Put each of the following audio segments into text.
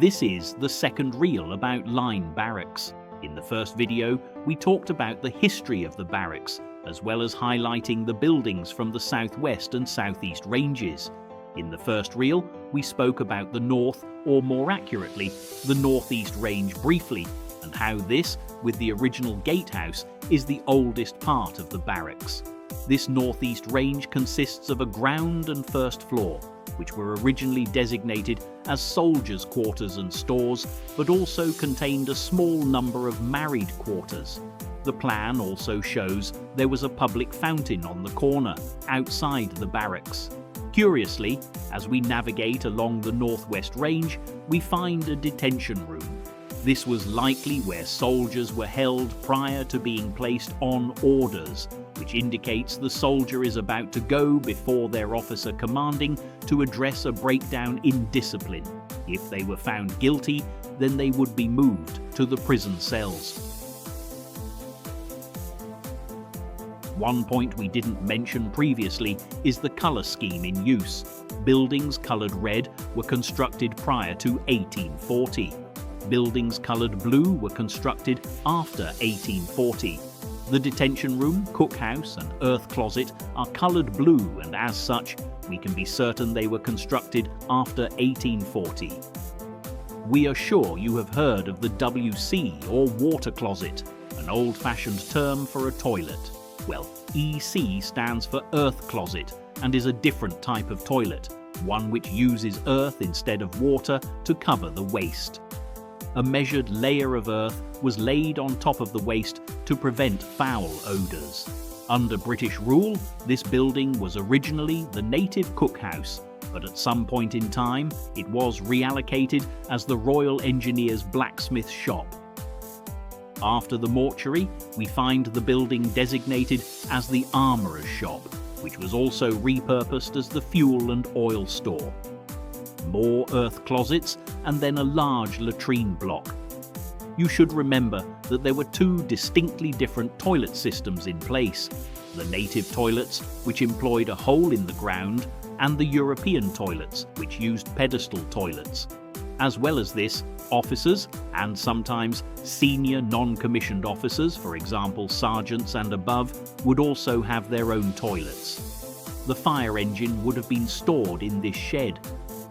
This is the second reel about Line Barracks. In the first video, we talked about the history of the barracks, as well as highlighting the buildings from the southwest and southeast ranges. In the first reel, we spoke about the north, or more accurately, the northeast range briefly, and how this, with the original gatehouse, is the oldest part of the barracks. This northeast range consists of a ground and first floor, which were originally designated as soldiers' quarters and stores, but also contained a small number of married quarters. The plan also shows there was a public fountain on the corner, outside the barracks. Curiously, as we navigate along the northwest range, we find a detention room. This was likely where soldiers were held prior to being placed on orders, which indicates the soldier is about to go before their officer commanding to address a breakdown in discipline. If they were found guilty, then they would be moved to the prison cells. One point we didn't mention previously is the colour scheme in use. Buildings coloured red were constructed prior to 1840. Buildings coloured blue were constructed after 1840. The detention room, cookhouse and earth closet are coloured blue, and as such, we can be certain they were constructed after 1840. We are sure you have heard of the WC or water closet, an old-fashioned term for a toilet. Well, EC stands for earth closet and is a different type of toilet, one which uses earth instead of water to cover the waste. A measured layer of earth was laid on top of the waste to prevent foul odours. Under British rule, this building was originally the native cookhouse, but at some point in time it was reallocated as the Royal Engineers blacksmith shop. After the mortuary, we find the building designated as the armourer's shop, which was also repurposed as the fuel and oil store. More earth closets, and then a large latrine block. You should remember that there were two distinctly different toilet systems in place: the native toilets, which employed a hole in the ground, and the European toilets, which used pedestal toilets. As well as this, officers, and sometimes senior non-commissioned officers, for example sergeants and above, would also have their own toilets. The fire engine would have been stored in this shed.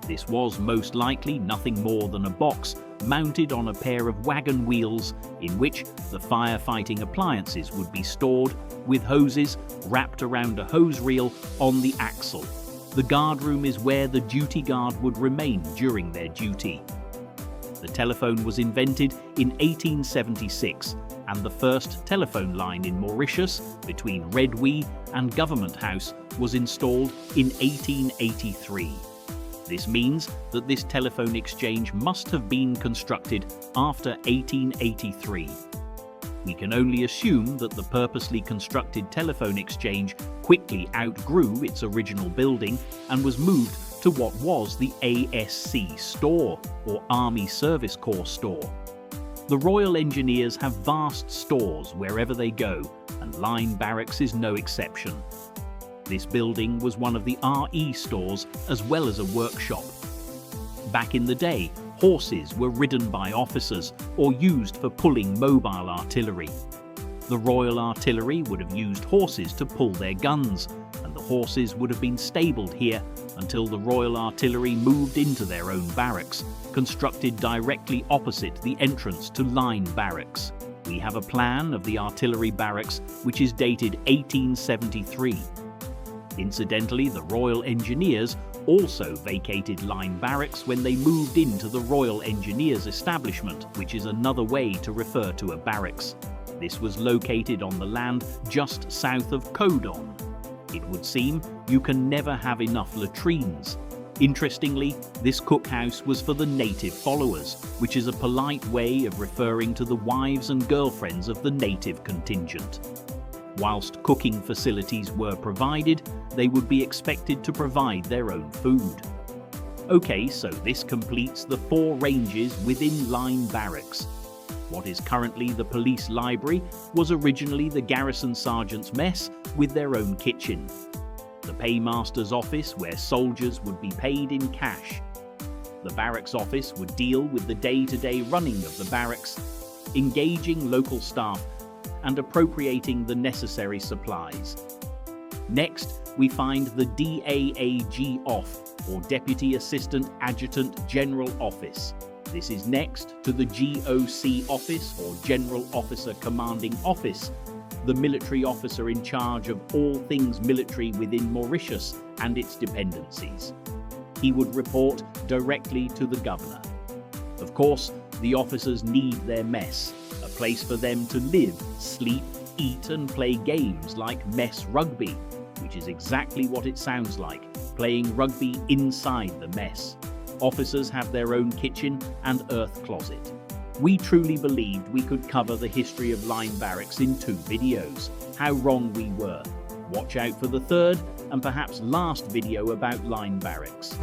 This was most likely nothing more than a box mounted on a pair of wagon wheels in which the firefighting appliances would be stored, with hoses wrapped around a hose reel on the axle. The guardroom is where the duty guard would remain during their duty. The telephone was invented in 1876, and the first telephone line in Mauritius between Redwee and Government House was installed in 1883. This means that this telephone exchange must have been constructed after 1883. We can only assume that the purposely constructed telephone exchange quickly outgrew its original building and was moved to what was the ASC store, or Army Service Corps store. The Royal Engineers have vast stores wherever they go, and Line Barracks is no exception. This building was one of the RE stores as well as a workshop. Back in the day, horses were ridden by officers or used for pulling mobile artillery. The Royal Artillery would have used horses to pull their guns, and the horses would have been stabled here until the Royal Artillery moved into their own barracks, constructed directly opposite the entrance to Line Barracks. We have a plan of the artillery barracks which is dated 1873. Incidentally, the Royal Engineers also vacated Line Barracks when they moved into the Royal Engineers establishment, which is another way to refer to a barracks. This was located on the land just south of Codon. It would seem you can never have enough latrines. Interestingly, this cookhouse was for the native followers, which is a polite way of referring to the wives and girlfriends of the native contingent. Whilst cooking facilities were provided, they would be expected to provide their own food. Okay, so this completes the 4 ranges within Line Barracks. What is currently the police library was originally the garrison sergeant's mess with their own kitchen. The paymaster's office where soldiers would be paid in cash. The barracks office would deal with the day-to-day running of the barracks, engaging local staff and appropriating the necessary supplies. Next, we find the DAAG OFF, or Deputy Assistant Adjutant General Office. This is next to the GOC Office, or General Officer Commanding Office, the military officer in charge of all things military within Mauritius and its dependencies. He would report directly to the governor. Of course, the officers need their mess, a place for them to live, sleep, eat and play games like mess rugby, which is exactly what it sounds like, playing rugby inside the mess. Officers have their own kitchen and earth closet. We truly believed we could cover the history of line barracks in 2 videos. How wrong we were. Watch out for the third and perhaps last video about line barracks.